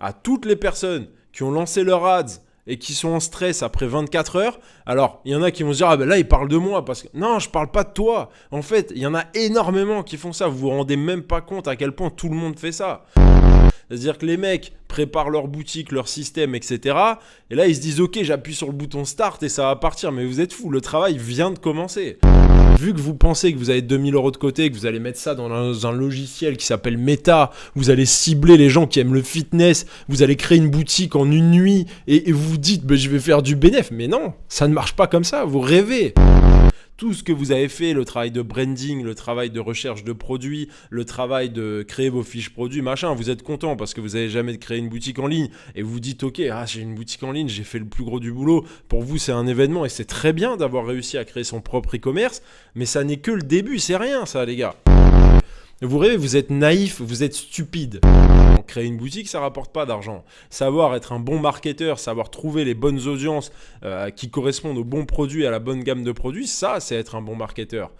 à toutes les personnes qui ont lancé leur ads et qui sont en stress après 24 heures, alors il y en a qui vont se dire « Ah ben là, il parle de moi. » Parce que non, je parle pas de toi. En fait, il y en a énormément qui font ça. Vous vous rendez même pas compte à quel point tout le monde fait ça. C'est-à-dire que les mecs préparent leur boutique, leur système, etc. Et là, ils se disent « Ok, j'appuie sur le bouton Start et ça va partir. » Mais vous êtes fous, le travail vient de commencer. Vu que vous pensez que vous avez 2000 euros de côté, que vous allez mettre ça dans un logiciel qui s'appelle Meta, vous allez cibler les gens qui aiment le fitness, vous allez créer une boutique en une nuit et vous vous dites je vais faire du bénéf. Mais non, ça ne marche pas comme ça, vous rêvez. Tout ce que vous avez fait, le travail de branding, le travail de recherche de produits, le travail de créer vos fiches produits, machin, vous êtes content parce que vous n'avez jamais créé une boutique en ligne et vous vous dites ok, j'ai une boutique en ligne, j'ai fait le plus gros du boulot. Pour vous, c'est un événement et c'est très bien d'avoir réussi à créer son propre e-commerce, mais ça n'est que le début, c'est rien ça les gars. Vous rêvez, vous êtes naïf, vous êtes stupide. Créer une boutique, ça rapporte pas d'argent. Savoir être un bon marketeur, savoir trouver les bonnes audiences qui correspondent aux bons produits, à la bonne gamme de produits, ça, c'est être un bon marketeur.